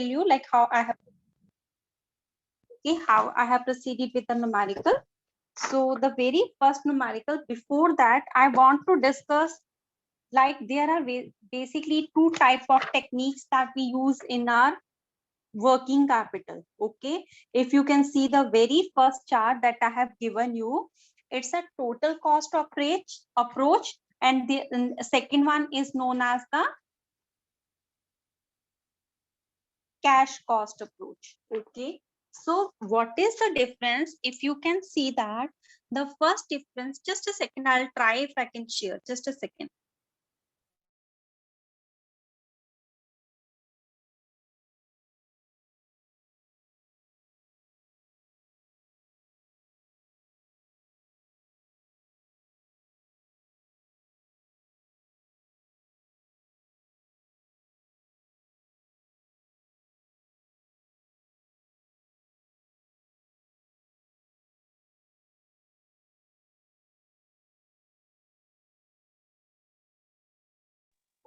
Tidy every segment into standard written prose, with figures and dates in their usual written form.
you like how I have proceeded with the numerical. So the very first numerical, before that, I want to discuss like there are basically two type of techniques that we use in our working capital. Okay, if you can see the very first chart that I have given you, it's a total cost approach, and the second one is known as the cash cost approach. Okay, so what is the difference? If you can see that the first difference, just a second, I'll try if I can share, just a second.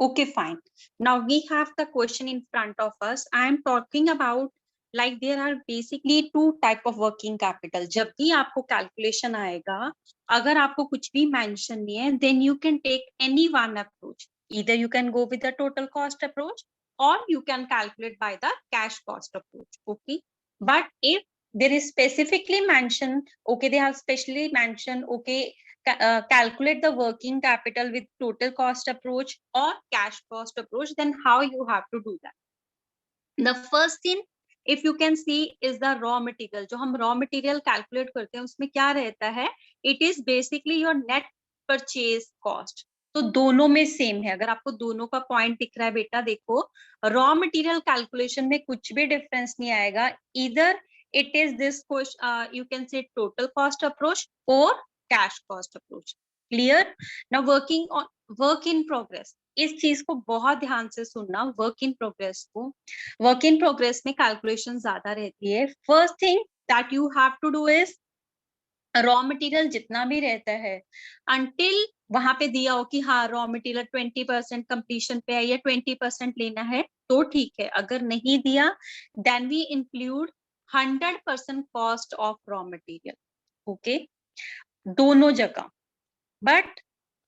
Okay, fine. Now we have the question in front of us. I am talking about like there are basically two type of working capital. जब भी आपको calculation आएगा, अगर आपको कुछ भी mention नहीं है, then you can take any one approach. Either you can go with the total cost approach or you can calculate by the cash cost approach. Okay, but if there is specifically mentioned, okay, they have specially mentioned, okay, calculate the working capital with total cost approach or cash cost approach, then how you have to do that? The first thing, if you can see, is the raw material. जो हम raw material calculate करते हैं उसमें क्या रहता है? It is basically your net purchase cost. तो दोनों में सेम है. अगर आपको दोनों का पॉइंट दिख रहा है बेटा, देखो रॉ मटेरियल कैलकुलेशन में कुछ भी डिफरेंस नहीं आएगा. Either it is this you can say total cost approach or cash cost approach. Clear? Now work in progress. इस चीज को बहुत ध्यान से सुनना. वर्क इन प्रोग्रेस में कैलकुलेशन ज्यादा रहती है. First thing that you have to do is raw material जितना भी रहता है अंटिल वहां पे दिया हो कि हाँ रॉ मटेरियल 20% कंप्लीशन पे है या 20% लेना है तो ठीक है. अगर नहीं दिया then we include 100% cost of raw material. Okay, दोनों जगह. बट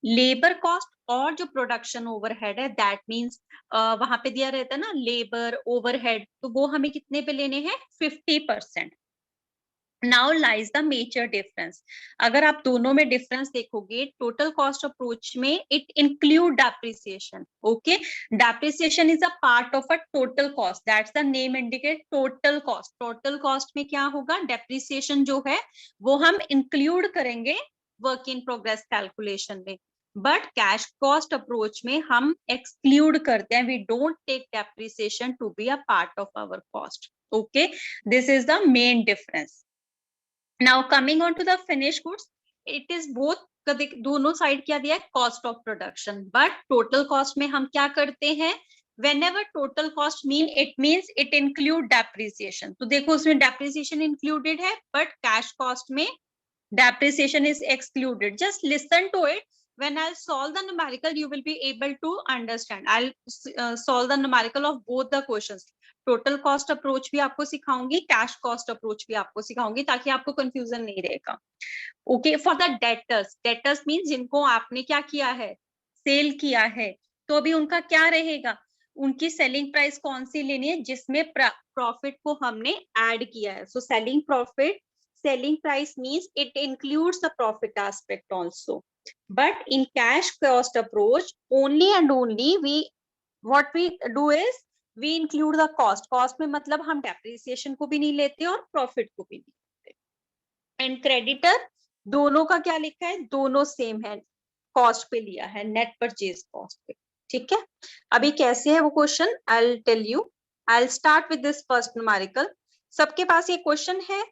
लेबर कॉस्ट और जो प्रोडक्शन ओवरहेड है दैट मींस वहां पे दिया रहता है ना लेबर ओवरहेड, तो वो हमें कितने पे लेने हैं? 50%. Now lies the major difference. अगर आप दोनों में डिफरेंस देखोगे, टोटल कॉस्ट अप्रोच में it include depreciation. Okay, depreciation is a part of a total cost. That's the name indicate total cost. Total cost में क्या होगा? डेप्रिसिएशन जो है वो हम इंक्लूड करेंगे वर्क इन प्रोग्रेस कैलकुलेशन में. बट कैश कॉस्ट अप्रोच में हम एक्सक्लूड करते हैं. We don't take depreciation to be a part of our cost. Okay, this is the main difference. Now coming on to the finish goods, it is both. दोनों side क्या दिया है? Cost of production. But total cost में हम क्या करते हैं? whenever total cost means it include depreciation. तो देखो उसमें depreciation included है but cash cost में depreciation is excluded. Just listen to it. When I'll solve the numerical, you will be able to understand. I'll solve the numerical of both the questions. Total cost approach भी आपको सिखाऊंगी, cash cost approach भी आपको सिखाऊंगी ताकि आपको confusion नहीं रहेगा. Okay, for the debtors means जिनको आपने क्या किया है? सेल किया है. तो अभी उनका क्या रहेगा? उनकी सेलिंग प्राइस कौन सी लेनी है जिसमें प्रॉफिट को हमने ऐड किया है. So selling profit, selling price means it includes the profit aspect also. But in cash cost approach, only and only what we do is we include the cost. Cost में मतलब हम depreciation को भी नहीं लेते और profit को भी नहीं लेते. And creditor, दोनों का क्या लिखा है? दोनों सेम है, कॉस्ट पे लिया है, नेट परचेज कॉस्ट पे. ठीक है, अभी कैसे है वो question? I'll tell you. I'll start with this first numerical. सबके पास ये क्वेश्चन है?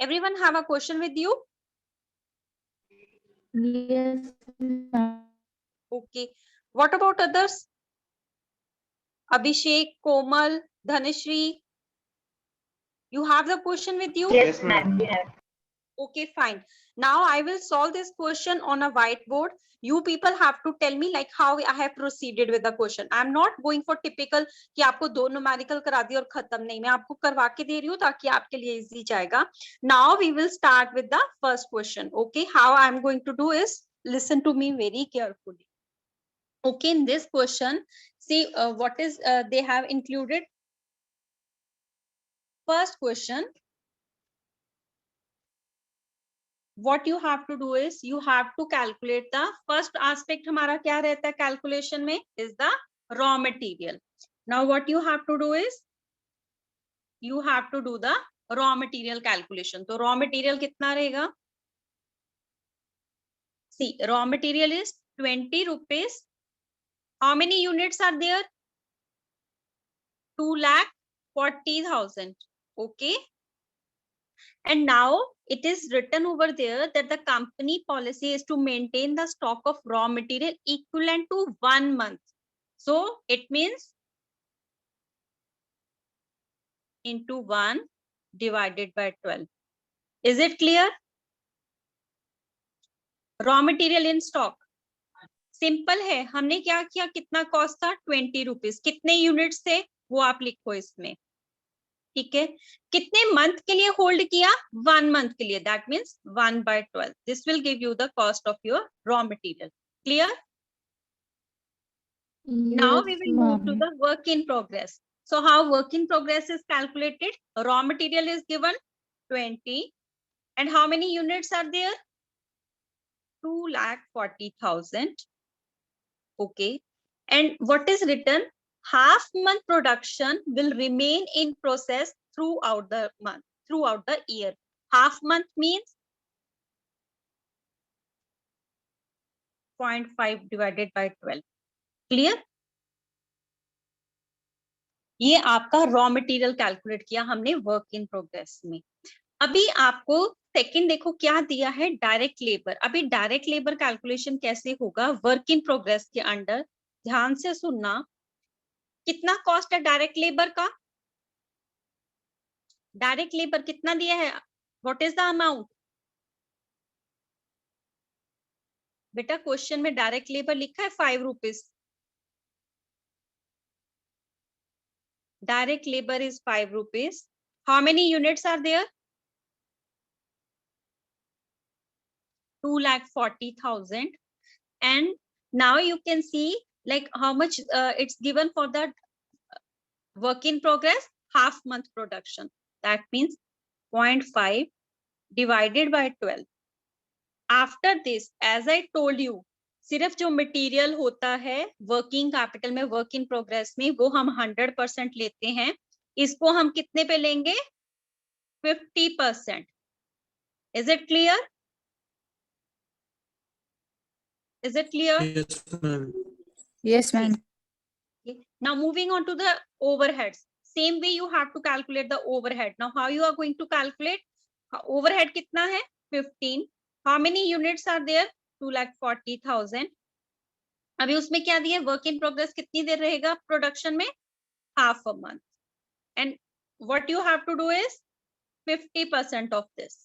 Everyone have a question with you? Yes. Okay. What about others? Abhishek, Komal, Dhanashri. You have the question with you? Yes, ma'am. Okay, fine. Now I will solve this question on a whiteboard. You people have to tell me like how I have proceeded with the question. I'm not going for typical कि आपको दो numerical करा दी और खत्म नहीं, मैं आपको करवा के दे रही हूँ ताकि आपके लिए easy जाएगा. Now we will start with the first question. Okay, how I'm going to do is listen to me very carefully. Okay, in this question, see what is they have included. First question. What you have to do is you have to calculate the first aspect. हमारा क्या रहता है calculation में is the raw material. Now what you have to do is you have to do the raw material calculation. तो raw material कितना रहेगा? See, raw material is 20 rupees. How many units are there? 2,40,000. Okay. And now it is written over there that the company policy is to maintain the stock of raw material equivalent to 1 month. So it means into 1 divided by 12. Is it clear? Raw material in stock. Simple है, हमने क्या किया, कितना cost था 20 rupees, कितने units थे वो आप लिखो इसमें. ठीक है, कितने मंथ के लिए होल्ड किया? 1 मंथ के लिए. That means 1/12. This will give you the cost of your raw material. Clear? Now we will move to the work in progress. So how work in progress is calculated? Raw material is given 20 and how many units are there? 2,40,000. Okay. And what is written? Half month production will remain in process throughout the month, throughout the year. Half month means 0.5 divided by 12. Clear? ये आपका raw material calculate किया हमने work in progress में. अभी आपको second देखो क्या दिया है, डायरेक्ट लेबर. अभी डायरेक्ट लेबर कैलकुलेशन कैसे होगा वर्क इन प्रोग्रेस के अंडर? ध्यान से सुनना. कितना कॉस्ट है डायरेक्ट लेबर का? डायरेक्ट लेबर कितना दिया है? What is the amount? बेटा क्वेश्चन में डायरेक्ट लेबर लिखा है 5 rupees. Direct labour is 5 rupees. How many units are there? 2,40,000. And now you can see like how much it's given for the work in progress, half month production. That means 0.5 divided by 12. After this, as I told you, सिर्फ जो material होता है working capital में, work in progress में, वो हम 100% लेते हैं. इसको हम कितने पे लेंगे? 50%. Is it clear? Is it clear? Yes, ma'am. Yes, ma'am. Okay. Now moving on to the overheads. Same way you have to calculate the overhead. Now how you are going to calculate? Overhead कितना है? 15. How many units are there? 2,40,000. अभी उसमें क्या दिया? Work in progress कितनी देर रहेगा production में? Half a month. And what you have to do is 50% of this.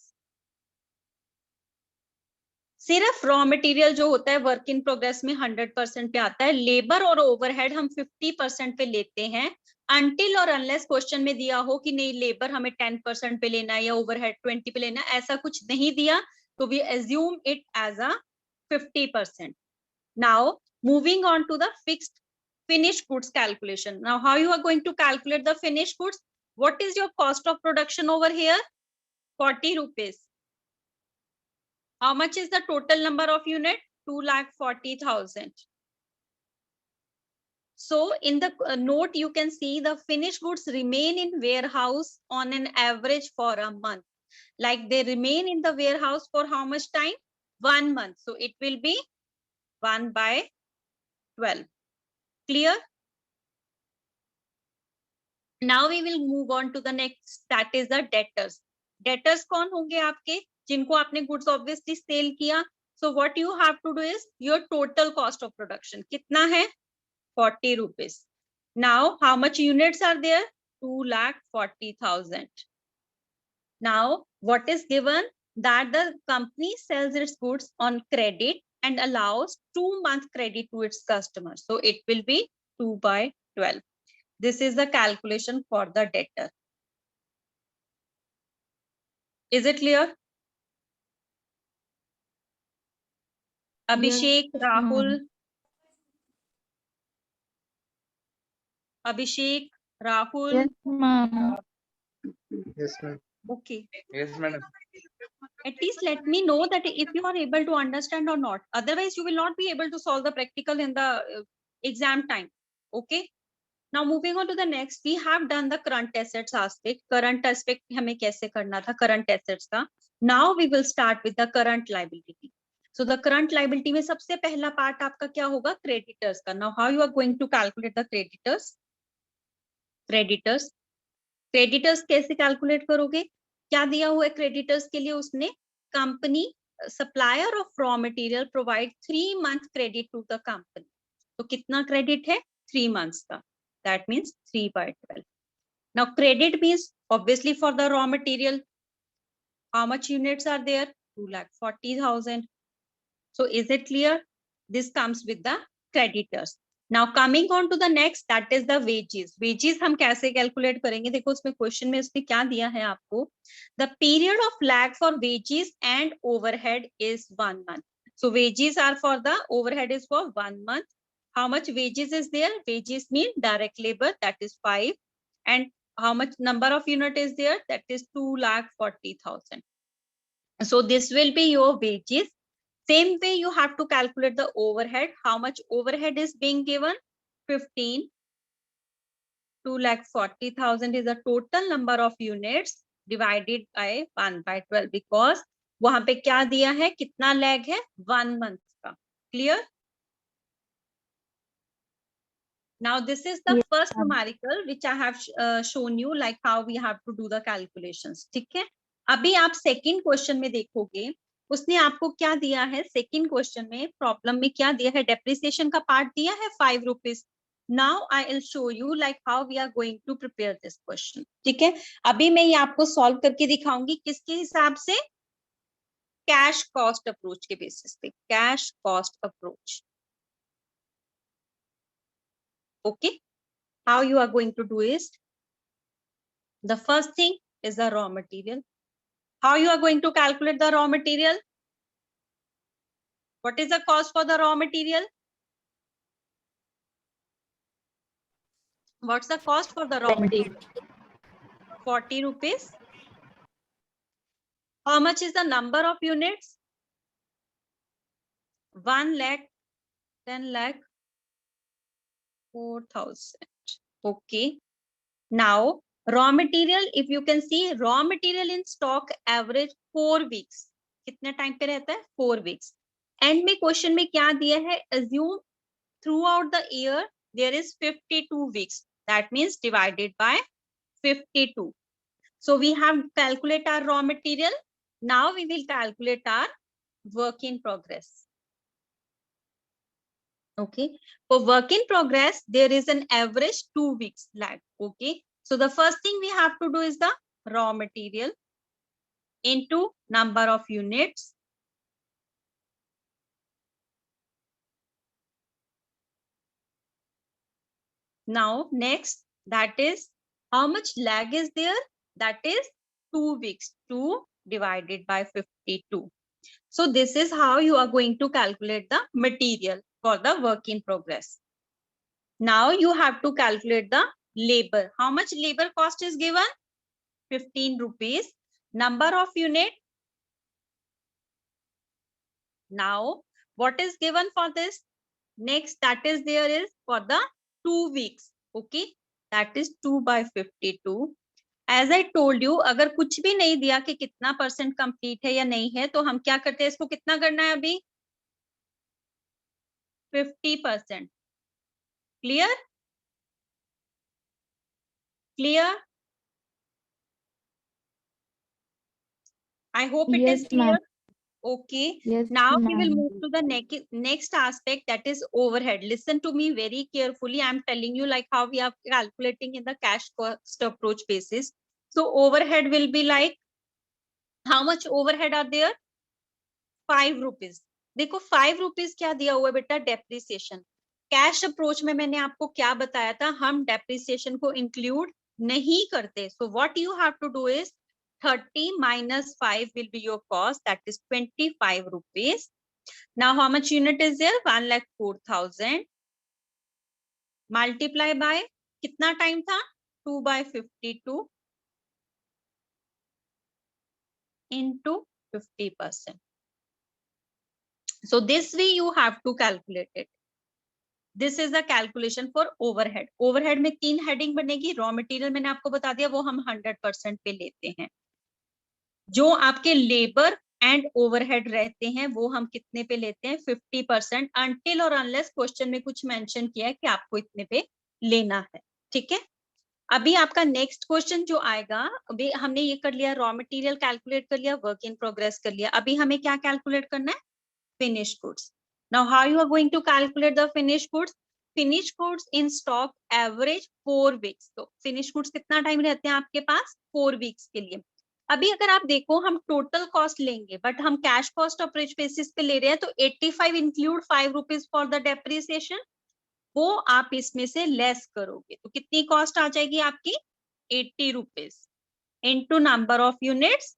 सिर्फ रॉ मटेरियल जो होता है वर्क इन प्रोग्रेस में 100% पे आता है. लेबर और ओवरहेड हम 50% पे लेते हैं अनटिल और अनलेस क्वेश्चन में दिया हो कि नहीं लेबर हमें 10% पे लेना है या ओवरहेड 20 पे लेना है. ऐसा कुछ नहीं दिया तो we assume it as a 50%. Now moving on to the fixed finished goods calculation. Now how you are going to calculate the finished goods? What is your cost of production over here? 40 rupees. How much is the total number of unit? 2,40,000. So in the note you can see the finished goods remain in warehouse on an average for a month. Like they remain in the warehouse for how much time? 1 month. So it will be 1/12. Clear? Now we will move on to the next, that is the debtors. Debtors कौन होंगे आपके? जिनको आपने goods obviously sale किया. So what you have to do is your total cost of production कितना है? 40 rupees. Now how much units are there? 2,40,000. Now what is given? that the company sells its goods on credit and allows 2 month credit to its customers. So it will be 2/12. This is the calculation for the debtor. Is it clear? Abhishek, Yes, Rahul, ma'am. Abhishek, Rahul. Yes, ma'am. Yes, ma'am. Okay. Yes, madam. At least let me know that if you are able to understand or not. Otherwise, you will not be able to solve the practical in the exam time. Okay. Now moving on to the next, we have done the current assets aspect. Current aspect हमें कैसे करना था current assets का. Now we will start with the current liability. So the current liability में सबसे पहला part आपका क्या होगा? Creditors का. Now how you are going to calculate the creditors? Creditors कैसे calculate करोगे? क्या दिया हुआ है creditors के लिए? उसने company supplier of raw material provide 3 month credit to the company. तो कितना credit है? 3 months का. That means 3/12. Now credit means obviously for the raw material. How much units are there? 2,40,000. So is it clear? This comes with the creditors. Now coming on to the next, that is the wages. Wages हम कैसे calculate करेंगे? देखो उसमें question में उसने क्या दिया है आपको? The period of lag for wages and overhead is 1 month. So wages are for the overhead is for 1 month. How much wages is there? Wages mean direct labor, that is 5. And how much number of unit is there? That is 2,40,000. So this will be your wages. Same way you have to calculate the overhead. How much overhead is being given? 15. 2,40,000 is the total number of units divided by 1/12 because वहां पे क्या दिया है? कितना lag है? 1 month का. Clear? Now this is the Yes, first ma'am. numerical which I have shown you like how we have to do the calculations. ठीक है? अभी आप second question में देखोगे उसने आपको क्या दिया है? सेकंड क्वेश्चन में प्रॉब्लम में क्या दिया है? डेप्रिसिएशन का पार्ट दिया है 5 rupees. Now I will show you like how we are going to prepare this question. ठीक है, अभी मैं ये आपको सॉल्व करके दिखाऊंगी किसके हिसाब से? कैश कॉस्ट अप्रोच के बेसिस पे. Cash cost approach. Okay, how you are going to do is the first thing is the raw material. How you are going to calculate the raw material? What is the cost for the raw material? What's the cost for the raw material? 40 rupees. How much is the number of units? 1 lakh, 10 lakh, 4,000. Okay. Now, raw material, if you can see, raw material in stock average 4 weeks. कितने time पे रहता है? 4 weeks. And में question में क्या दिया है? Assume throughout the year there is 52 weeks. That means divided by 52. So we have calculate our raw material. Now we will calculate our work in progress. Okay, for work in progress there is an average 2 weeks lag. Okay, so the first thing we have to do is the raw material into number of units. Now next, that is how much lag is there? That is 2 weeks. 2 divided by 52. So this is how you are going to calculate the material for the work in progress. Now you have to calculate the labor. How much labor cost is given? 15 rupees. Number of unit. Now what is given for this? Next that is there is for the 2 weeks. Okay, that is 2/52. As I told you, अगर कुछ भी नहीं दिया कि कितना percent complete है या नहीं है तो हम क्या करते हैं? इसको कितना करना है अभी? 50%. Clear? Clear? I hope it is Yes, clear. ma'am. Okay. Yes, Now we will ma'am. move to the next aspect, that is overhead. Listen to me very carefully. I'm telling you like how we are calculating in the cash cost approach basis. So overhead will be like how much overhead are there? 5 rupees. देखो 5 rupees क्या दिया हुआ है बेटा? Depreciation. Cash approach में मैंने आपको क्या बताया था? हम डेप्रिसिएशन को इंक्लूड नहीं करते। So what you have to do is 30 minus 5 will be your cost, that is 25 rupees. Now how much unit is there? 1,04,000 multiply by कितना टाइम था? 2/52 into 50%. So this way you have to calculate it. This is the calculation for overhead. Overhead में 3 heading बनेगी। Raw material मैंने आपको बता दिया, वो हम 100% पे लेते हैं। जो आपके लेबर एंड ओवरहेड रहते हैं वो हम कितने पे लेते हैं? 50%, अनटिल और अनलेस क्वेश्चन में कुछ मेंशन किया है कि आपको इतने पे लेना है। ठीक है, अभी आपका नेक्स्ट क्वेश्चन जो आएगा, अभी हमने ये कर लिया, रॉ मटेरियल कैलकुलेट कर लिया, वर्क इन प्रोग्रेस कर लिया। अभी हमें क्या कैलकुलेट करना है? Finish goods. Now how you are going to calculate the finish goods? Finish goods in stock average 4 weeks. तो फिनिश गुड्स कितना टाइम रहते हैं आपके पास? 4 वीक्स के लिए। अभी अगर आप देखो, हम टोटल कॉस्ट लेंगे बट हम कैश कॉस्ट अप्रोच बेसिस पे ले रहे हैं, तो 85 include 5 rupees for the depreciation, वो आप इसमें से लेस करोगे तो कितनी कॉस्ट आ जाएगी आपकी? 80 rupees into number of units.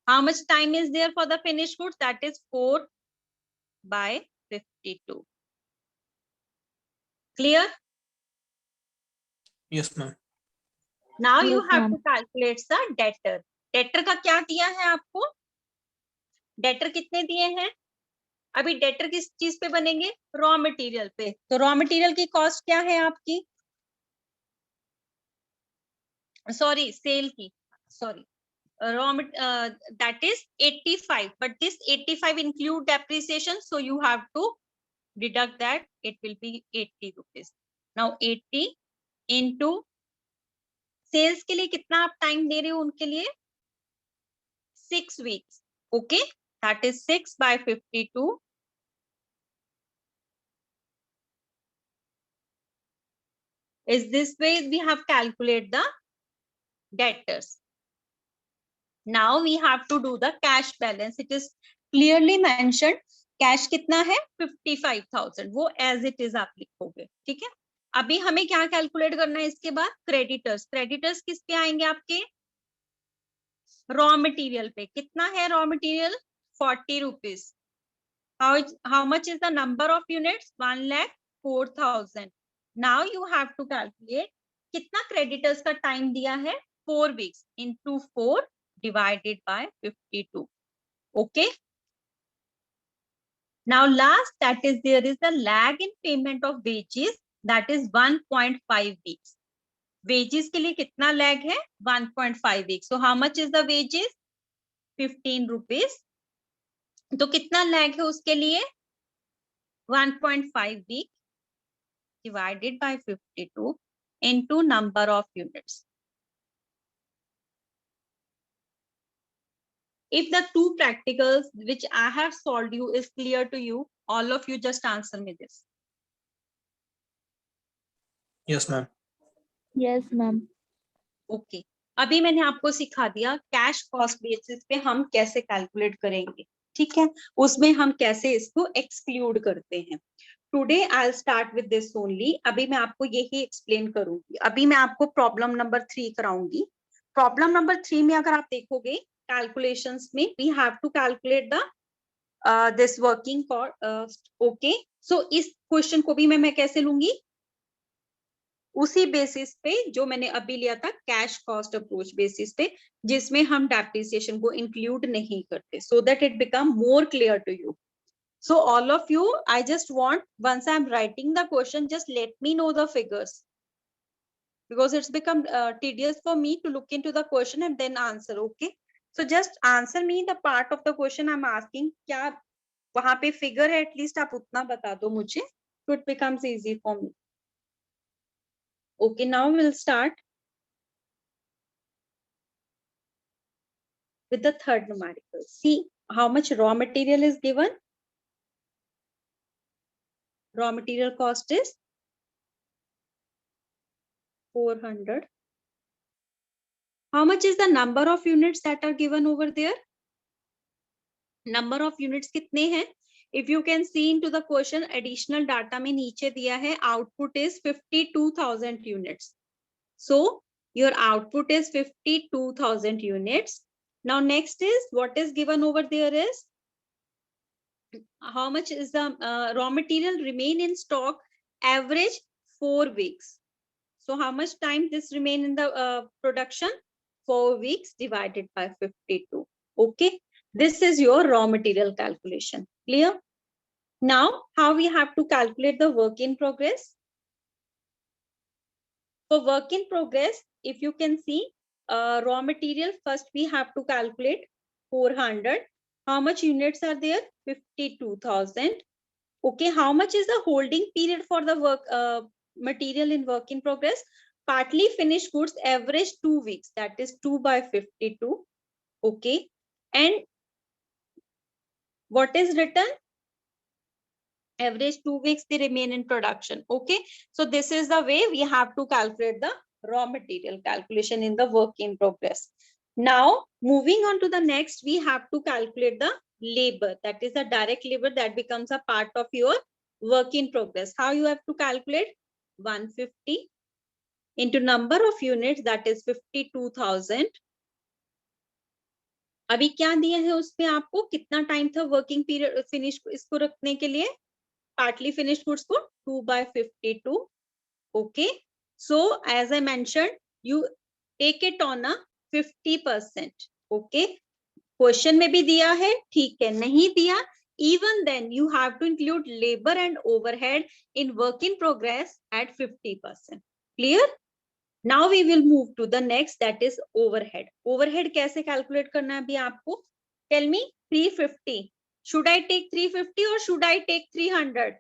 How much time is there for the finished goods? That is 4/52. Clear? Yes, ma'am. Now you Yes, have ma'am. to calculate the debtor. Debtor का क्या दिया है आपको? Debtor कितने दिए हैं? अभी debtor किस चीज पे बनेंगे? रॉ मटेरियल पे। तो रॉ मटेरियल की कॉस्ट क्या है आपकी? सॉरी, सेल की, sorry, that is 85, but this 85 include depreciation, so you have to deduct that. It will be 80 rupees. Now 80 into sales के लिए कितना आप टाइम दे रहे हो उनके लिए? 6 weeks. Okay, that is 6/52. Is this way we have calculate the debtors. Now we have to do the cash balance. It is clearly mentioned. Cash कितना है? 55,000. वो एज इट इज आप लिखोगे। ठीक है, अभी हमें क्या कैलकुलेट करना है इसके बाद? क्रेडिटर्स। क्रेडिटर्स किस पे आएंगे आपके? रॉ मटेरियल पे। कितना है raw material? 40 rupees. how much is the number of units? 1,04,000. Now you have to calculate कितना क्रेडिटर्स का टाइम दिया है? 4 weeks into 4 divided by 52. Okay, now last, that is there is the lag in payment of wages, that is 1.5 weeks. wages के लिए कितना lag है? 1.5 weeks. So how much is the wages? 15 rupees. तो कितना lag है उसके लिए? 1.5 week divided by 52 into number of units. If the two practicals which I have solved you is clear to you, all of you just answer me this. Yes, ma'am. Yes, ma'am. Okay. अभी मैंने आपको सिखा दिया cash cost basis पे हम कैसे calculate करेंगे। ठीक है, उसमें हम कैसे इसको एक्सक्लूड करते हैं। Today I will start with this only. अभी मैं आपको यही एक्सप्लेन करूंगी। अभी मैं आपको प्रॉब्लम नंबर 3 कराऊंगी। प्रॉब्लम नंबर 3 में अगर आप देखोगे कैलकुलेशंस में, we have to calculate the this working cost. Okay, so इस क्वेश्चन को भी मैं कैसे लूंगी? उसी बेसिस पे जो मैंने अभी लिया था, कैश कॉस्ट अप्रोच बेसिस पे, जिसमें हम डेप्रिसिएशन को इंक्लूड नहीं करते, so that it become more clear to you. So all of you, I just want, once I'm writing the question, just let me know the figures, because it's become tedious for me to look into the question and then answer. Okay, so just answer me the part of the question I'm asking. क्या वहां पे figure है? At least आप उतना बता दो मुझे, so it becomes easy for me. Okay, now we'll start with the third numerical. See how much raw material is given. Raw material cost is 400. How much is the number of units that are given over there? Number of units कितने हैं? If you can see into the question, additional data में नीचे दिया है output is 52,000 units. So your output is 52,000 units. Now next is what is given over there is how much is the raw material remain in stock, average 4 weeks. So how much time this remain in the production? 4 weeks divided by 52. Okay, this is your raw material calculation. Clear? Now how we have to calculate the work in progress? For work in progress, if you can see raw material, first we have to calculate 400. How much units are there? 52,000. Okay, how much is the holding period for the work material in work in progress? Partly finished goods average 2 weeks, that is 2 by 52. Okay, and what is written? Average 2 weeks they remain in production. Okay, so this is the way we have to calculate the raw material calculation in the work in progress. Now moving on to the next, we have to calculate the labor, that is the direct labor that becomes a part of your work in progress. How you have to calculate? 150 into number of units, that is 52,000. अभी क्या दिया है उसमें आपको, कितना time था working period finish इसको रखने के लिए? Partly finished goods को 2 by 52. Okay, so as I mentioned, you take it on a 50%. Okay, question में भी दिया है, ठीक है, नहीं दिया, even then you have to include labor and overhead in work in progress at 50%. Clear? Now we will move to the next, that is overhead. Overhead कैसे calculate करना है अभी आपको? Tell me. 350. Should I take 350 or should I take 300?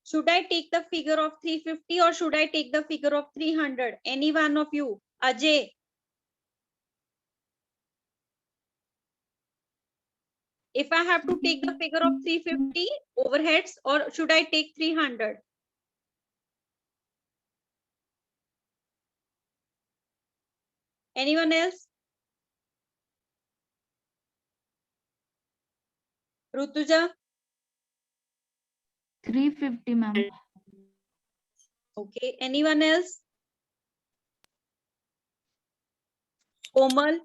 Should I take the figure of 350 or should I take the figure of 300? Any one of you? Ajay. If I have to take the figure of 350 overheads, or should I take 300? Anyone else? Rutuja? 350, ma'am. Okay. Anyone else? Komal?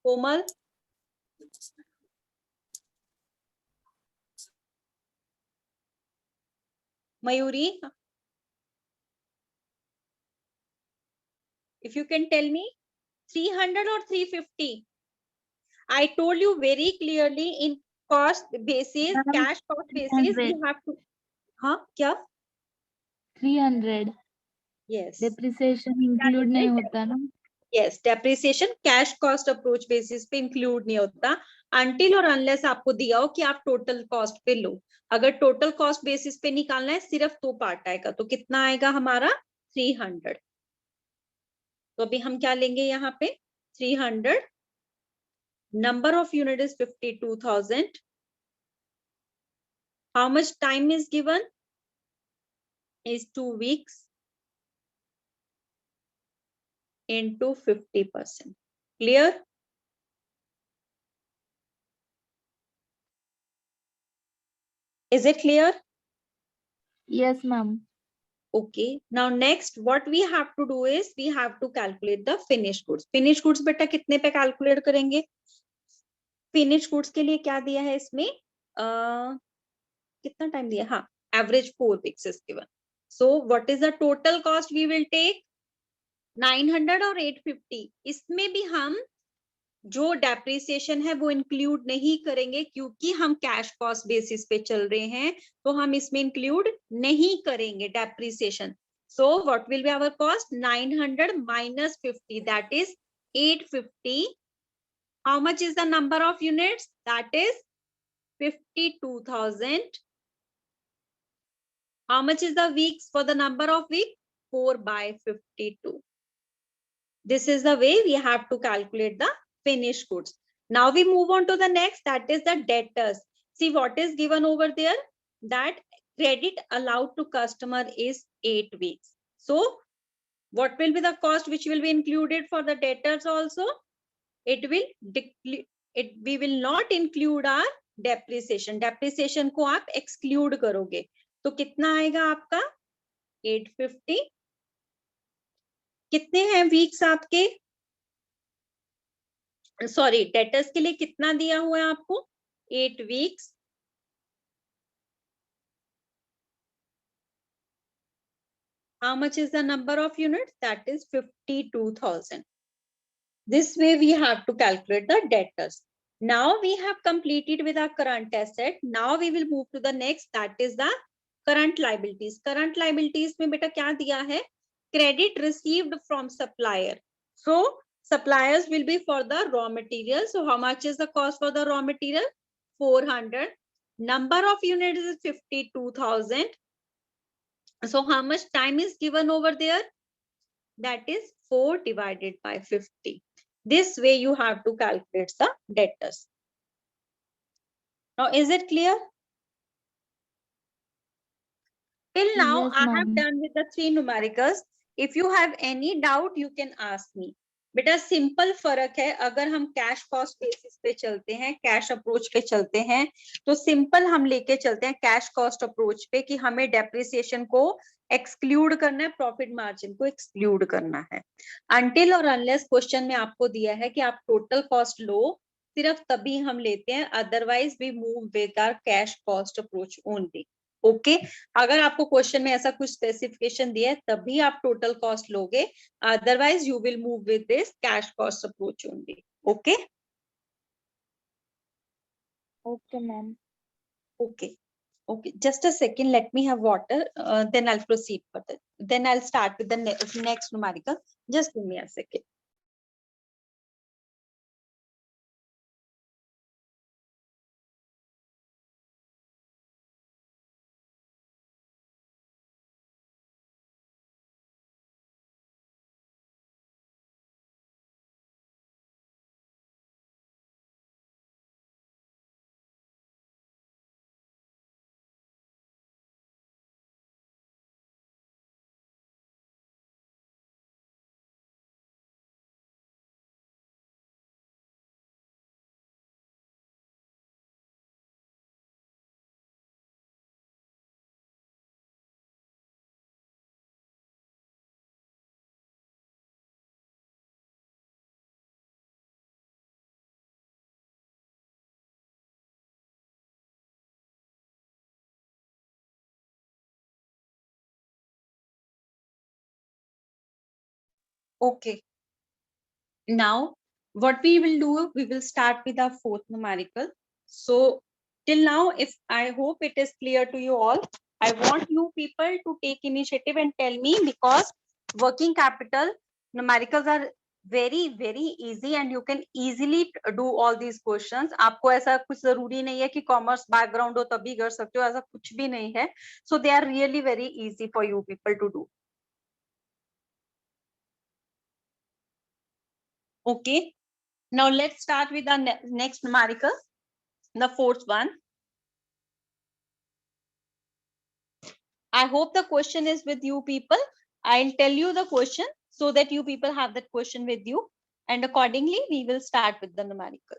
Komal? Mayuri? If you can tell me, 300 or 350? I told you very clearly in cost basis, cash cost basis, you have to. हाँ क्या? 300. Yes. Depreciation include नहीं होता ना? Yes, depreciation cash cost approach basis पे include नहीं होता until और unless आपको दिया हो कि आप total cost पे लो. अगर total cost basis पे निकालना है सिर्फ 2 पार्ट आएगा, तो कितना आएगा हमारा? 300. तो अभी हम क्या लेंगे यहाँ पे? 300. Number of unit is 52,000. How much time is given? Is 2 weeks into 50%. Clear? Is it clear? Yes, ma'am. Okay. Now next, what we have to do is we have to calculate the finished goods. Finished goods बेटा कितने पे calculate करेंगे? Finished goods के लिए क्या दिया है इसमें? कितना टाइम दिया? हाँ, average 4 weeks is given. So what is the total cost we will take? 900 और 850. इसमें भी हम जो डेप्रिसिएशन है वो इंक्लूड नहीं करेंगे, क्योंकि हम कैश कॉस्ट बेसिस पे चल रहे हैं, तो हम इसमें इंक्लूड नहीं करेंगे depreciation. So what will be our cost? 900 minus 50, that is 850. How much is the number of units? That is 52,000. How much is the weeks for the number of weeks? 4 by 52. This is the way we have to calculate the finished goods. Now we move on to the next, that is the debtors. See what is given over there? that credit allowed to customer is 8 weeks. So what will be the cost which will be included for the debtors also? It will we will not include our depreciation. Depreciation को आप exclude करोगे तो कितना आएगा आपका 850. कितने हैं weeks आपके? सॉरी, डेटर्स के लिए कितना दिया हुआ है आपको? 8 weeks. How much is the number of units? That is 52,000. This way we have to calculate the debtors. Now we have completed with our current asset. Now we will move to the next, that is the current liabilities. Current liabilities में बेटा क्या दिया है? Credit received from supplier. So suppliers will be for the raw material. So how much is the cost for the raw material? 400. Number of units is 52,000. So how much time is given over there? That is 4 divided by 50. This way you have to calculate the debtors. Now, is it clear? Till now, Yes, I have ma'am. done with the 3 numericals. If you have any doubt, you can ask me. बेटा simple फर्क है, अगर हम cash cost basis पे चलते हैं, cash approach पे चलते हैं, तो सिंपल हम लेके चलते हैं कैश कॉस्ट अप्रोच पे कि हमें डेप्रिसिएशन को एक्सक्लूड करना है, प्रॉफिट मार्जिन को एक्सक्लूड करना है. अनटिल और अनलेस क्वेश्चन में आपको दिया है कि आप टोटल कॉस्ट लो, सिर्फ तभी हम लेते हैं, otherwise we move with our cash cost approach only. Okay, अगर आपको क्वेश्चन में ऐसा कुछ स्पेसिफिकेशन दिया है तभी आप टोटल कॉस्ट लोगे, otherwise you will move with this cash cost approach only. Okay Okay, ma'am. okay okay, just a second, let me have water, then I'll proceed further, then I'll start with the next numerical. Just give me a second. Okay, now what we will do, we will start with our fourth numerical. So till now, if I hope it is clear to you all, I want you people to take initiative and tell me, because working capital numericals are very easy and you can easily do all these questions. आपको ऐसा कुछ जरूरी नहीं है कि commerce background हो तभी कर सकते हो, ऐसा कुछ भी नहीं है. So they are really very easy for you people to do. Okay, now let's start with the next numerical, the fourth one. I hope the question is with you people. I'll tell you the question so that you people have that question with you, and accordingly we will start with the numerical.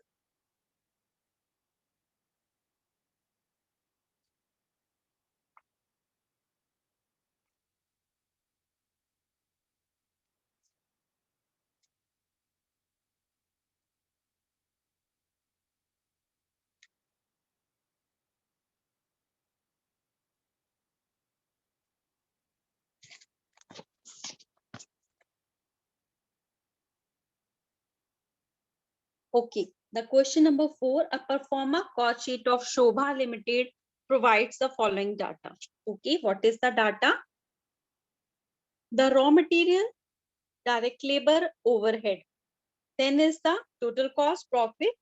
Okay, the question number 4, a performer cost sheet of Shobha Limited provides the following data. Okay, what is the data? The raw material, direct labor, overhead. Then is the total cost, profit.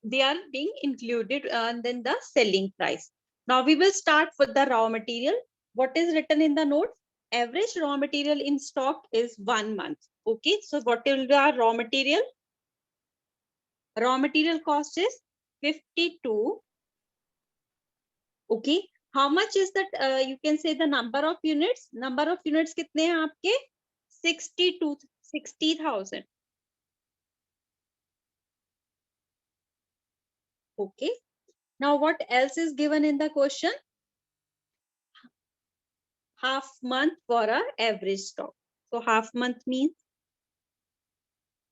They are being included, and then the selling price. Now we will start with the raw material. What is written in the note? Average raw material in stock is 1 month. Okay, so what will be our raw material? Raw material cost is 52 Okay, how much is that? You can say the number of units. Number of units कितने हैं आपके? 60,000. Okay. Now what else is given in the question? Half month for a average stock. So half month means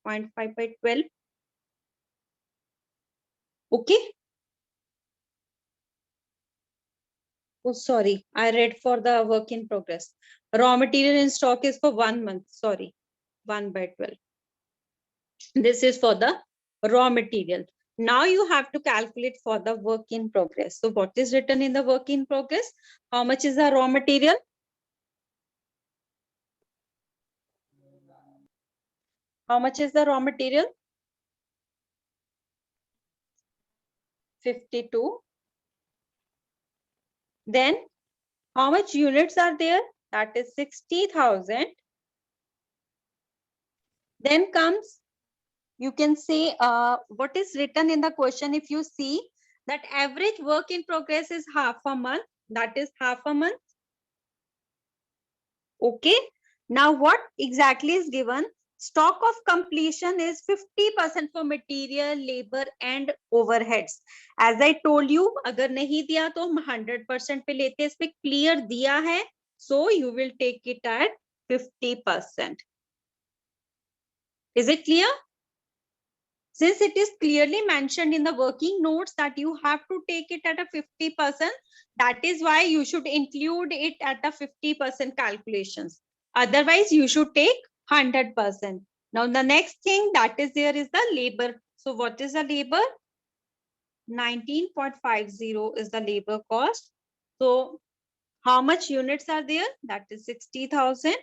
0.5 by 12. Okay. Oh, sorry. I read for the work in progress. Raw material in stock is for 1 month. Sorry. 1 by 12. This is for the raw material. Now you have to calculate for the work in progress. So what is written in the work in progress? How much is the raw material? How much is the raw material? 52. Then how much units are there? That is 60,000. Then comes, you can say, what is written in the question. If you see that average work in progress is half a month, that is half a month. Okay. Now what exactly is given? Stock of completion is 50% for material, labor and overheads. As I told you, अगर नहीं दिया तो हम 100% पे लेते हैं. इसमें clear दिया है, so you will take it at 50%. Is it clear? Since it is clearly mentioned in the working notes that you have to take it at a 50%, that is why you should include it at a 50% calculations. Otherwise, you should take 100%. Now, the next thing that is there is the labor. So, what is the labor? 19.50 is the labor cost. So, how much units are there? That is 60,000.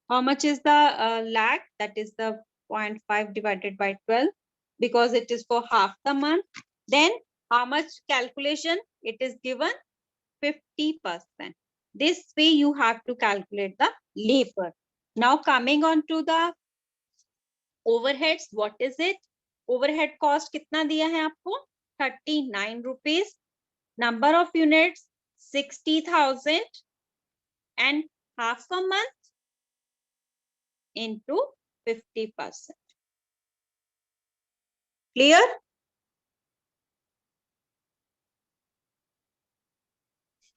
How much is the lag? That is the 0.5 divided by 12 because it is for half the month. Then how much calculation? It is given 50%. This way you have to calculate the labor. Now coming on to the overheads, what is it? Overhead cost कितना दिया है आपको? 39 rupees. Number of units 60,000 and half a month into 50%. Clear?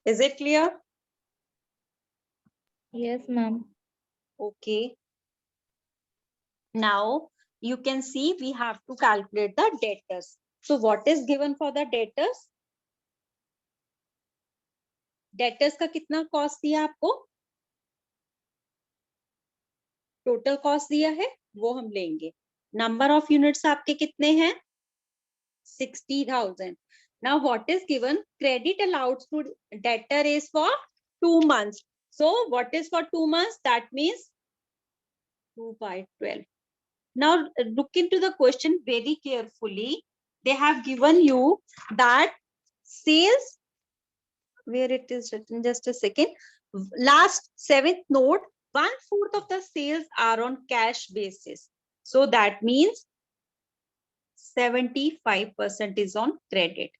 Is it clear? Yes, ma'am. Okay. Now you can see we have to calculate the debtors. So what is given for the debtors? Debtors का कितना cost दिया आपको? Total cost दिया है, वो हम लेंगे. Number of units आपके कितने हैं? 60,000. Now what is given? Credit allowed to debtor is for 2 months. So what is for 2 months? That means 2 by 12. Now look into the question very carefully. They have given you that sales, where it is written, just a second. Last 7th note, 1/4 of the sales are on cash basis. So that means 75% is on credit.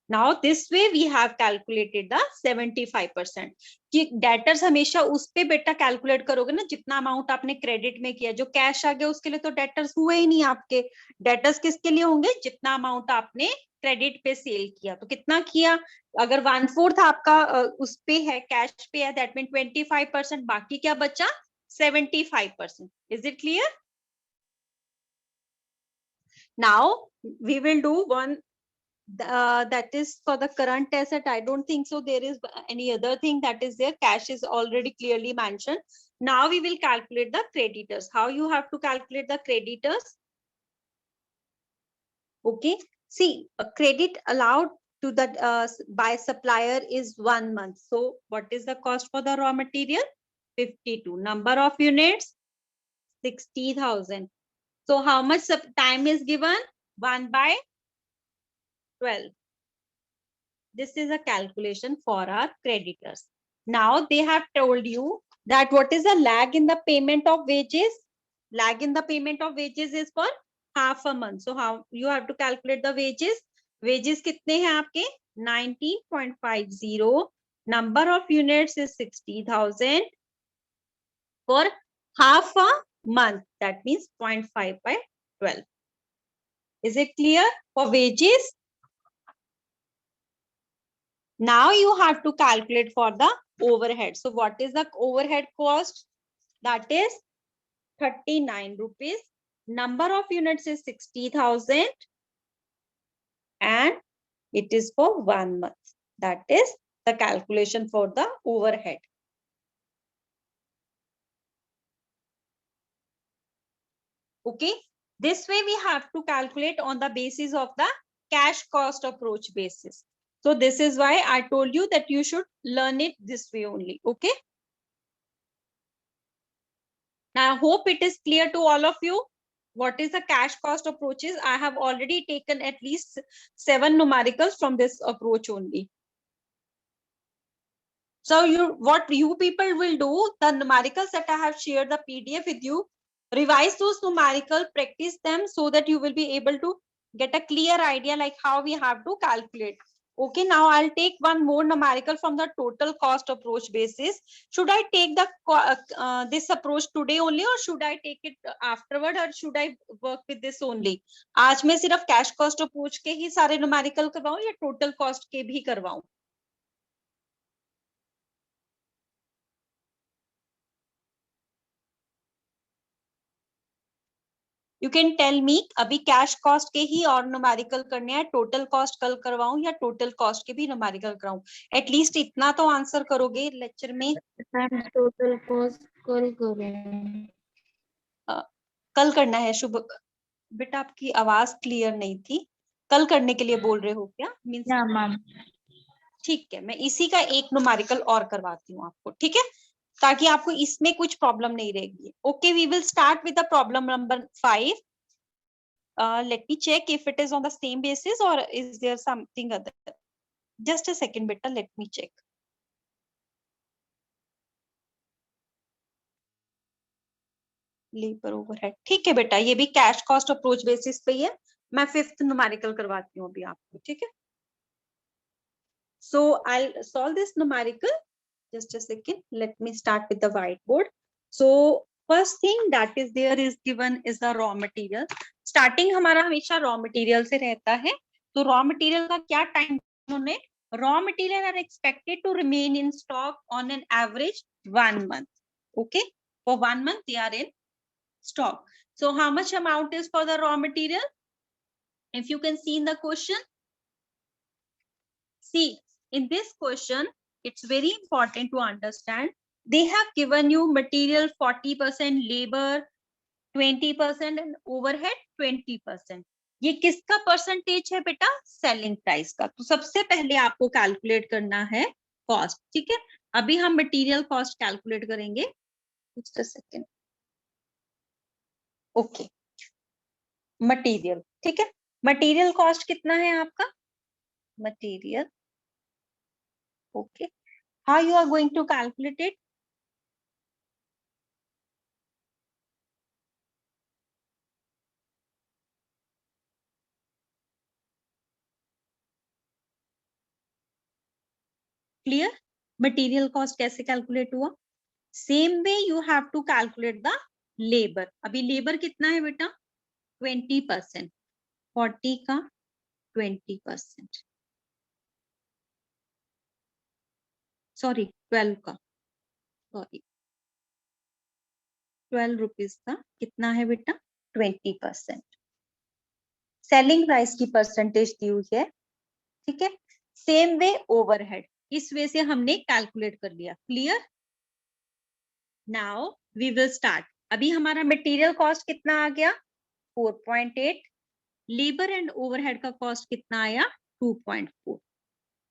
Now this way we have calculated the 75%. कि debtors हमेशा उस पे बेटा calculate करोगे ना जितना amount आपने credit में किया. जो कैश आ गया उसके लिए तो डेटर्स हुए ही नहीं आपके. डेटर्स किसके लिए होंगे? जितना अमाउंट आपने क्रेडिट पे सेल किया. तो कितना किया? अगर 1/4 आपका उस पे है, कैश पे है, दैट मीन 25%. बाकी क्या बचा? 75%. Is it clear? Now we will do one that is for the current asset. I don't think so there is any other thing that is there. Cash is already clearly mentioned. Now we will calculate the creditors. How you have to calculate the creditors? Okay, see, a credit allowed to the by supplier is 1 month. So what is the cost for the raw material? 52. Number of units 60,000. So how much time is given? 1 by 12. This is a calculation for our creditors. Now they have told you that what is the lag in the payment of wages? Lag in the payment of wages is for half a month. So how you have to calculate the wages? Wages कितने हैं आपके 19.50, number of units is 60,000 for half a month, that means 0.5 by 12. Is it clear for wages? Now you have to calculate for the overhead. So what is the overhead cost? That is 39 rupees. Number of units is 60,000 and it is for 1 month. That is the calculation for the overhead. Okay, this way we have to calculate on the basis of the cash cost approach basis. So this is why I told you that you should learn it this way only. Okay, now I hope it is clear to all of you what is the cash cost approaches. I have already taken at least 7 numericals from this approach only. So what you people will do, the numericals that I have shared the PDF with you, revise those numerical, practice them so that you will be able to get a clear idea like how we have to calculate. Okay, now I'll take one more numerical from the total cost approach basis. Should I take the this approach today only or should I take it afterward or should I work with this only? आज मैं सिर्फ cash cost approach के ही सारे numerical करवाऊं या total cost के भी करवाऊं? You can tell me अभी cash cost के ही और न्यूमेरिकल करने हैं, टोटल कॉस्ट कल करवाऊं या टोटल कॉस्ट के भी न्यूमेरिकल कराऊं? एटलीस्ट इतना तो आंसर करोगे लेक्चर में। टोटल कॉस्ट कल करें। कल करना है शुभ बेटा, आपकी आवाज क्लियर नहीं थी। कल करने के लिए बोल रहे हो क्या? मींस मैम ठीक है, मैं इसी का एक न्यूमेरिकल और करवाती हूँ आपको, ठीक है, ताकि आपको इसमें कुछ प्रॉब्लम नहीं रहेगी। Okay, we will start with the problem number 5. Let me check if it is on the same basis or is there something other. Just a second beta, let me check. Labour overhead, ठीक है बेटा, ये भी cash cost approach basis पे ही है। मैं 5th numerical करवाती हूँ अभी आपको, ठीक है। So I'll solve this numerical. Just a second, let me start with the whiteboard. So first thing that is there is given is the raw material. Starting हमारा हमेशा raw material से रहता है, तो raw material का क्या time उन्होंने, raw material are expected to remain in stock on an average 1 month. Okay, for 1 month they are in stock. So how much amount is for the raw material? If you can see in the question, see in this question, it's very important to understand. They have given you material 40%, labor 20% and overhead 20%. ये किसका percentage है बेटा? Selling price का। तो सबसे पहले आपको calculate करना है कॉस्ट, ठीक है। अभी हम मटेरियल कॉस्ट कैलकुलेट करेंगे। Just a second. Okay, material, ठीक है। मटेरियल कॉस्ट कितना है आपका? Material, okay, how you are going to calculate it? Clear? Material cost कैसे कैलकुलेट हुआ? Same way you have to calculate the labour. अभी labour कितना है बेटा? 20%, 40 का 20%, सॉरी 12 का, सॉरी 12 रुपीज का कितना है बेटा? 20%। सेलिंग प्राइस की परसेंटेज दी हुई है, ठीक है। सेम वे ओवरहेड, इस वे से हमने कैलकुलेट कर लिया। Clear? Now we will start. अभी हमारा मटेरियल कॉस्ट कितना आ गया? 4.8। लेबर एंड ओवरहेड का कॉस्ट कितना आया? 2.4।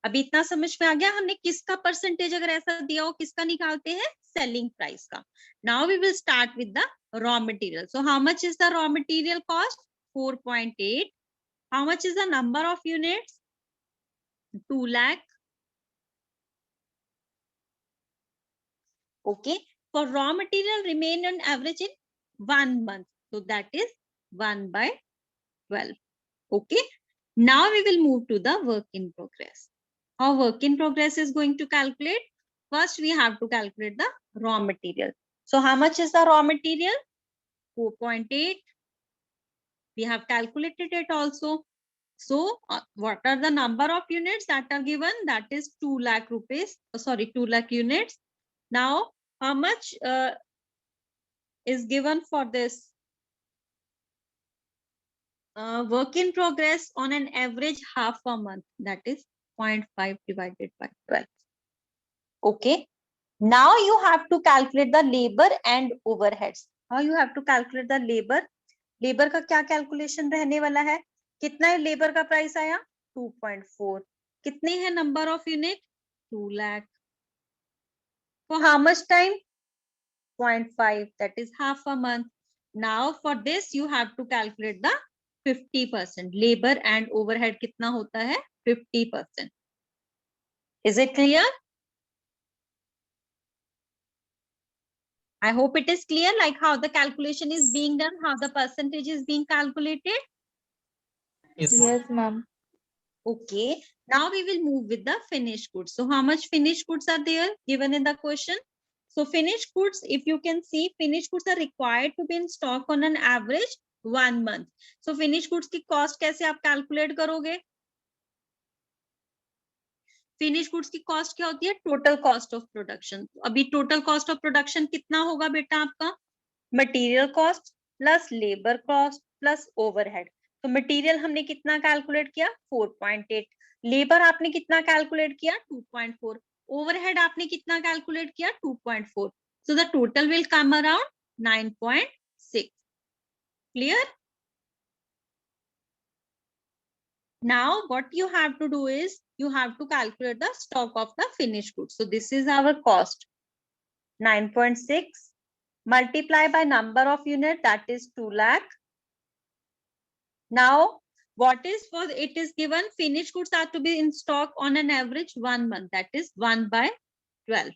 अभी इतना समझ में आ गया हमने किसका परसेंटेज अगर ऐसा दिया हो किसका निकालते हैं? सेलिंग प्राइस का। Now we will start with the raw material. So how much is the raw material cost? 4.8। How much is the number of units? 2 lakh. Okay, for raw material remain on average in 1 month, so that is 1 by 12. Okay, Now we will move to the work in progress. How work in progress is going to calculate? First, we have to calculate the raw material. So how much is the raw material? 4.8. We have calculated it also. So what are the number of units that are given? That is 2 lakh rupees. 2 lakh units. Now, how much is given for this? Work in progress on an average half a month. That is 0.5 divided by 12. Okay. Now you have to calculate the labor and overheads. How you have to calculate the labor? Labour का क्या calculation रहने वाला है? कितना है labour का price आया? 2.4. कितने हैं number of unit? 2 lakh. For how much time? 0.5. That is half a month. Now for this you have to calculate the 50%. Labor and overhead कितना होता है? 50%. Is it clear? I hope it is clear, like how the calculation is being done, how the percentage is being calculated. Yes, ma'am. Okay, now we will move with the finished goods. So how much finished goods are there given in the question? So finished goods, if you can see, finished goods are required to be in stock on an average 1 month. So finished goods की cost कैसे आप calculate करोगे? Finish goods की cost क्या होती है? Total cost of production. अभी total cost of production कितना होगा बेटा आपका? Material cost plus labour cost plus overhead. तो मटेरियल हमने कितना कैलकुलेट किया? 4.8. लेबर आपने कितना कैलकुलेट किया? 2.4. ओवरहेड आपने कितना कैलकुलेट किया? 2.4. So the total will come around 9.6. Clear? Now what you have to do is you have to calculate the stock of the finished goods. So this is our cost. 9.6 multiply by number of unit, that is 2 lakh. Now what is for it is given finished goods are to be in stock on an average 1 month, that is 1 by 12.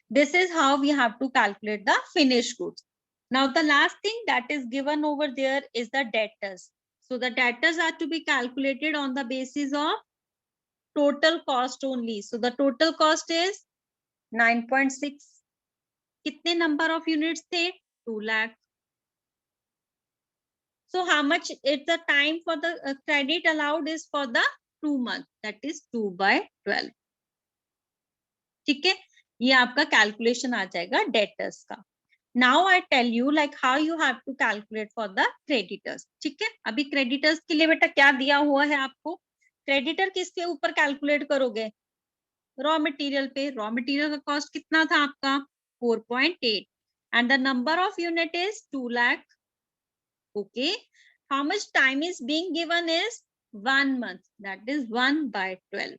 This is how we have to calculate the finished goods. Now the last thing that is given over there is the debtors. So the debtors are to be calculated on the basis of total cost only. So the total cost is 9.6. कितने number of units थे? 2 lakh. So how much is the time for the credit allowed is for the 2 months, that is 2 by 12. ठीक है, ये आपका calculation आ जाएगा debtors का. Now I tell you like how you have to calculate for the creditors. ठीक है, अभी creditors के लिए बेटा क्या दिया हुआ है आपको? क्रेडिटर किसके ऊपर कैलकुलेट करोगे? रॉ मटेरियल पे. रॉ मटेरियल का कॉस्ट कितना था आपका? 4.8 and the number of unit is 2 lakh. Okay, how much time is being given is 1 month, that is 1 by 12.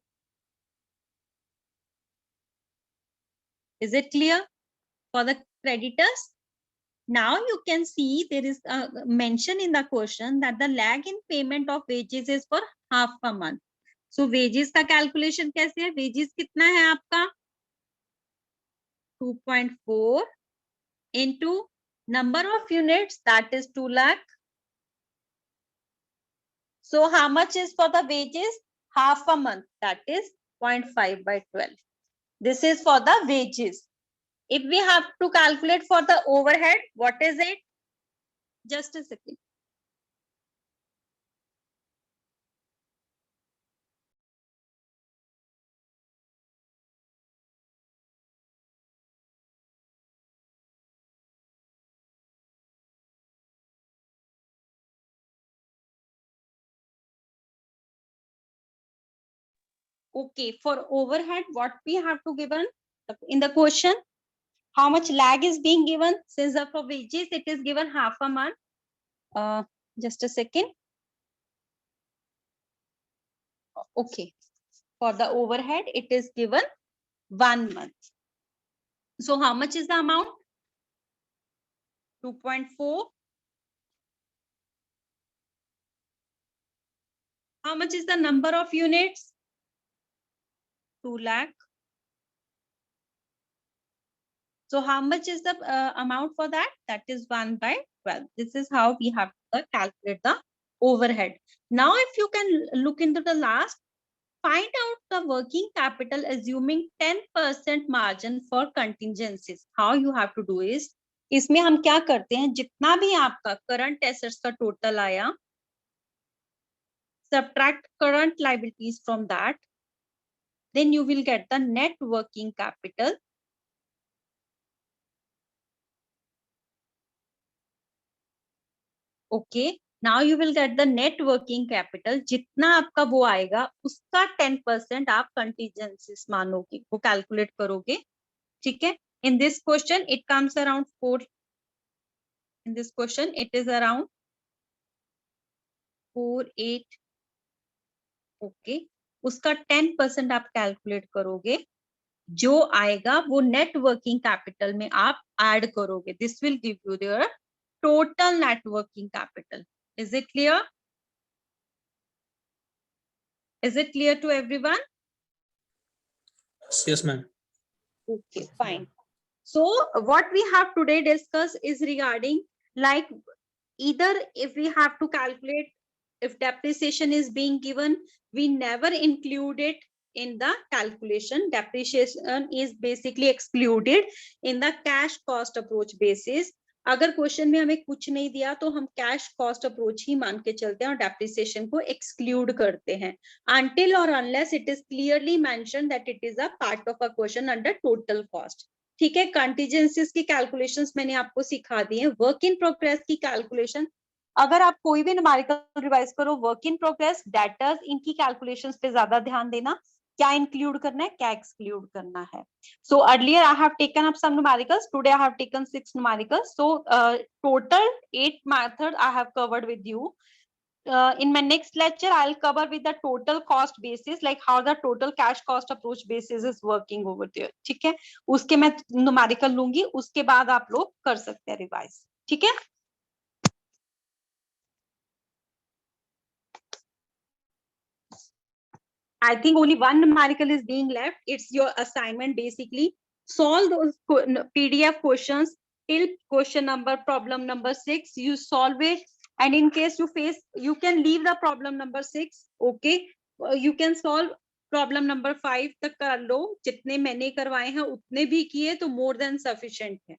Is it clear for the creditors? Now you can see there is a mention in the question that the lag in payment of wages is for half a month. So wages का calculation कैसे है? Wages कितना है आपका? 2.4 into number of units, that is 2 lakh. So how much is for the wages? Half a month, that is 0.5 by 12. This is for the wages. If we have to calculate for the overhead, what is it? Just a second. Okay, for overhead, what we have to given in the question? How much lag is being given? Since for wages, it is given half a month. Just a second. Okay, for the overhead, it is given 1 month. So how much is the amount? 2.4. How much is the number of units? 2 lakh. So how much is the amount for that? That is 1 by 12. This is how we have to calculate the overhead. Now, if you can look into the last, find out the working capital assuming 10% margin for contingencies. How you have to do is, इसमें हम क्या करते हैं, जितना भी आपका current assets का total आया, subtract current liabilities from that, then you will get the net working capital. Okay, now you will get the net working capital. जितना आपका वो आएगा उसका 10% आप contingencies मानोगे, वो calculate करोगे, ठीक है? In this question it comes around 4. In this question it is around 48. Okay, उसका 10% आप calculate करोगे, जो आएगा वो net working capital में आप add करोगे. This will give you their total net working capital. Is it clear? Is it clear to everyone? Yes, ma'am. Okay, fine. So what we have today discussed is regarding, like, either if we have to calculate, if depreciation is being given, we never include it in the calculation. Depreciation is basically excluded in the cash cost approach basis. अगर question में हमें कुछ नहीं दिया तो हम cash cost approach ही मान के चलते हैं और डेप्रिसिएशन को एक्सक्लूड करते हैं, until or unless it is clearly mentioned that it is a part of a question under total cost. ठीक है, कंटीजेंसीज की कैलकुलेशंस मैंने आपको सिखा दी है. वर्क इन प्रोग्रेस की कैलकुलेशन, अगर आप कोई भी न्यूमेरिकल रिवाइज करो, वर्क इन प्रोग्रेस, डेटर्स, इनकी कैलकुलेशंस पे ज्यादा ध्यान देना, क्या इंक्लूड करना है, क्या एक्सक्लूड करना है. So earlier I have taken up some numericals, today I have taken 6 numericals. So total 8 methods I have covered with you. In my next lecture I'll cover with the total cost basis, like how the total cash cost approach basis is working over there. ठीक है, उसके मैं numerical लूंगी, उसके बाद आप लोग कर सकते हैं रिवाइज. ठीक है, I think only one numerical is being left. It's your assignment. Basically solve those PDF questions till question number, problem number 6. You solve it, and in case you face, you can leave the problem number 6. Okay, you can solve problem number 5 तक कर लो. जितने मैंने करवाए हैं उतने भी किए तो more than sufficient है.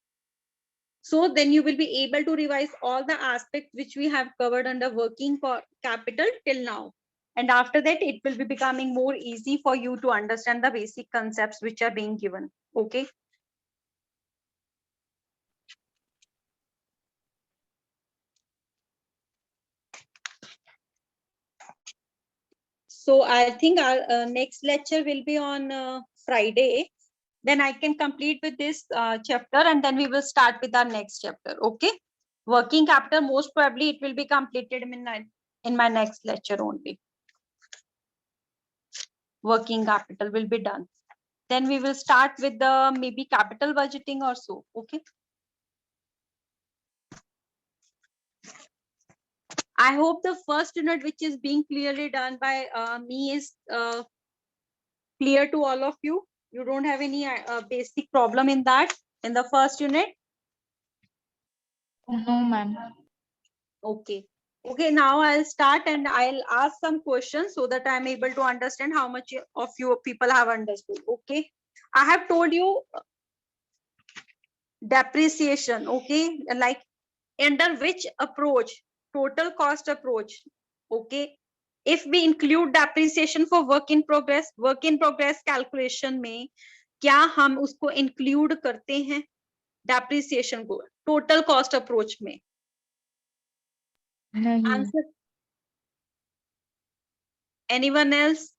So then you will be able to revise all the aspects which we have covered under working capital till now. And after that, it will be becoming more easy for you to understand the basic concepts which are being given. Okay. So I think our next lecture will be on Friday. Then I can complete with this chapter, and then we will start with our next chapter. Okay. Working capital, most probably it will be completed in my next lecture only. Working capital will be done. Then we will start with the maybe capital budgeting or so. Okay. I hope the first unit which is being clearly done by me is clear to all of you. You don't have any basic problem in that, in the first unit? No, ma'am. Okay. Okay, now I'll start and I'll ask some questions so that I'm able to understand how much of you people have understood. Okay. I have told you depreciation. Okay. Like under which approach? Total cost approach. Okay. If we include depreciation for work in progress calculation में क्या हम उसको include करते हैं depreciation को total cost approach में? Answer. Anyone else?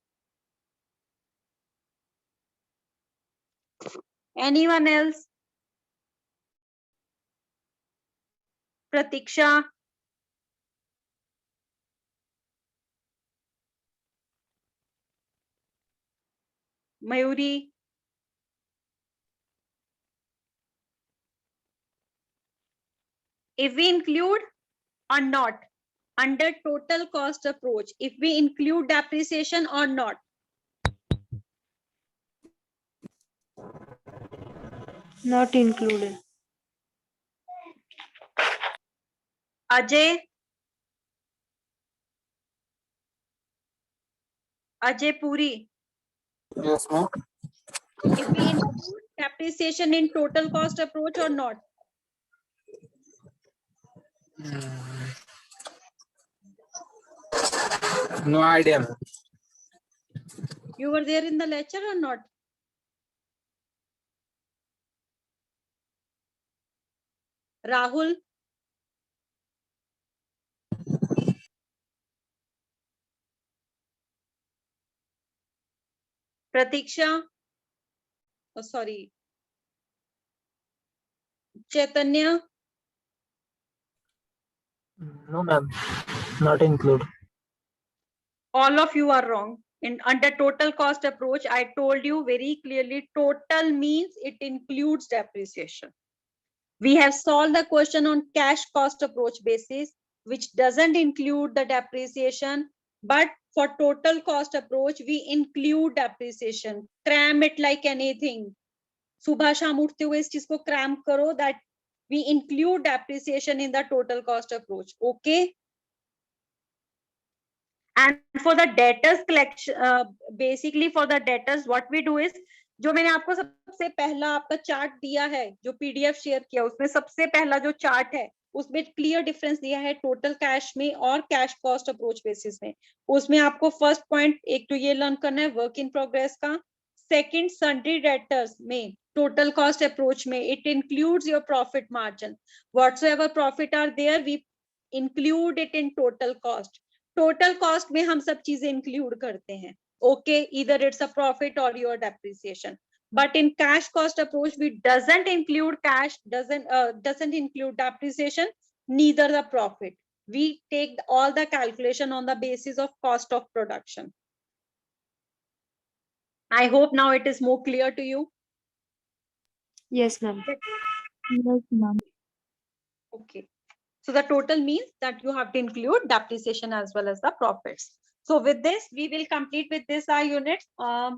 Anyone else? Pratiksha? Mayuri? If we include or not under total cost approach, if we include depreciation or not? Not included. Ajay? Ajay Puri, Yes, ma'am. if we include depreciation in total cost approach or not? No idea, ma'am. You were there in the lecture or not? Rahul? Pratiksha? Oh, sorry. Chaitanya? No, ma'am. Not include. All of you are wrong. In under total cost approach, I told you very clearly, total means it includes depreciation. We have solved the question on cash cost approach basis, which doesn't include the depreciation, but for total cost approach, we include depreciation. Cram it like anything. सुबह शाम उठते हुए इस चीज को cram करो that we include depreciation in the total cost approach. Okay. And for the debtors collection, basically for the debtors, what we do is, जो मैंने आपको सबसे पहला आपका चार्ट दिया है, जो पीडीएफ शेयर किया, उसमें सबसे पहला जो चार्ट है, उसमें क्लियर डिफरेंस दिया है टोटल कैश में और कैश कॉस्ट अप्रोच बेसिस में. उसमें आपको फर्स्ट पॉइंट एक तो ये लर्न करना है वर्क इन प्रोग्रेस का. सेकंड, सन्ड्री डेटर्स में टोटल कॉस्ट अप्रोच में it includes your profit margin. Whatsoever profit are there, we include it in total cost. Total cost में हम सब चीजें इंक्लूड करते हैं. Okay, either it's a profit और your depreciation. But in cash cost approach, we doesn't include cash, doesn't include depreciation, neither the profit. We take all the calculation on the basis of cost of production. I hope now it is more clear to you. Yes, ma'am. Yes, ma'am. Okay. So the total means that you have to include depreciation as well as the profits. So with this, we will complete with this our unit,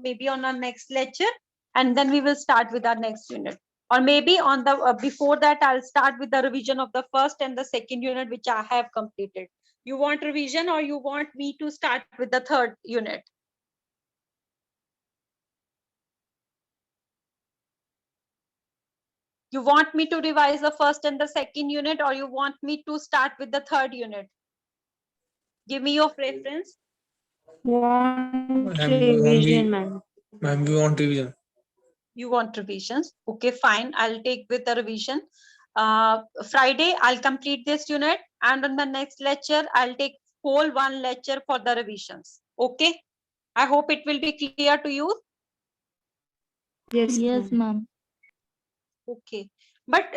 maybe on our next lecture, and then we will start with our next unit. Or maybe on the before that, I'll start with the revision of the first and the second unit, which I have completed. You want revision or you want me to start with the third unit? You want me to revise the first and the second unit, or you want me to start with the third unit? Give me your preference. Want Ma'am, revision, ma'am. Ma'am, we want revision. You want revisions? Okay, fine. I'll take with the revision. Friday, I'll complete this unit, and on the next lecture, I'll take whole one lecture for the revisions. Okay. I hope it will be clear to you. Yes, Yes, ma'am. ma'am. Okay. But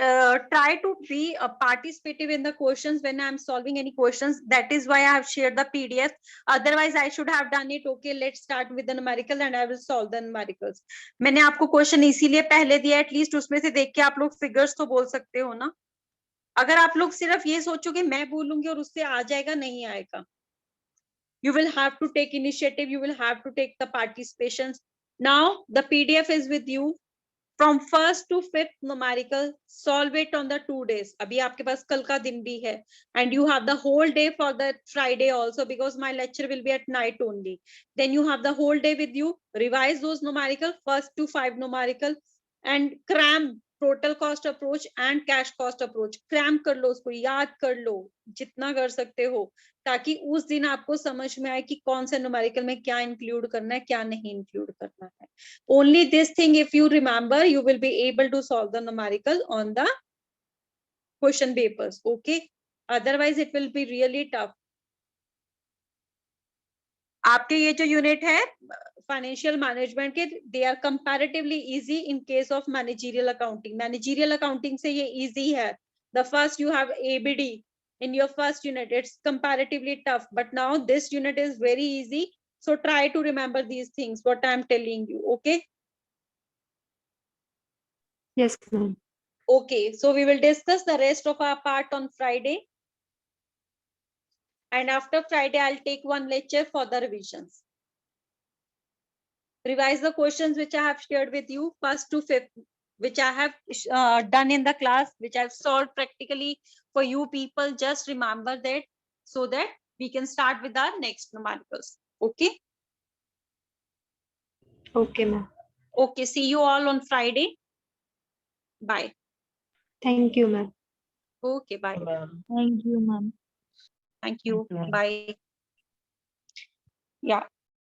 try to be participative in the questions when I'm solving any questions. That is why I have shared the PDF. Otherwise, I should have done it. Okay, let's start with the numerical and I will solve the numericals. मैंने आपको question इसीलिए पहले दिया, at least उसमें से देख के आप लोग फिगर्स तो बोल सकते हो ना. अगर आप लोग सिर्फ ये सोचोगे मैं बोलूंगी और उससे आ जाएगा, नहीं आएगा. You will have to take initiative. You will have to take the participations. Now the PDF is with you. From first to fifth numerical, solve it on the 2 days. अभी आपके पास कल का दिन भी है, and you have the whole day for the Friday also, because my lecture will be at night only. Then you have the whole day with you. Revise those numerical, first to 5 numerical, and cram total cost approach and cash cost approach. Cram कर लो उसको, याद कर लो जितना कर सकते हो, ताकि उस दिन आपको समझ में आए कि कौन से न्यूमेरिकल में क्या इंक्लूड करना है, क्या नहीं इंक्लूड करना है. Only this thing, if you remember, you will be able to solve the numerical on the question papers. Okay. Otherwise, it will be really tough. आपके ये जो यूनिट है फाइनेंशियल मैनेजमेंट के, they are comparatively easy in case of managerial accounting. Managerial accounting से ये easy है. The first you have ABD in your first unit, it's comparatively tough, but now this unit is very easy. So try to remember these things what I'm telling you. Okay. Yes, ma'am. Okay, so we will discuss the rest of our part on Friday. And after Friday, I'll take one lecture for the revisions. Revise the questions which I have shared with you, first to fifth, which I have done in the class, which I've solved practically for you people. Just remember that, so that we can start with our next numericals. Okay. Okay, ma'am. Okay, see you all on Friday. Bye. Thank you, ma'am. Okay, bye. Ma'am. Thank you, ma'am. Thank you. Thank you. Bye. Yeah.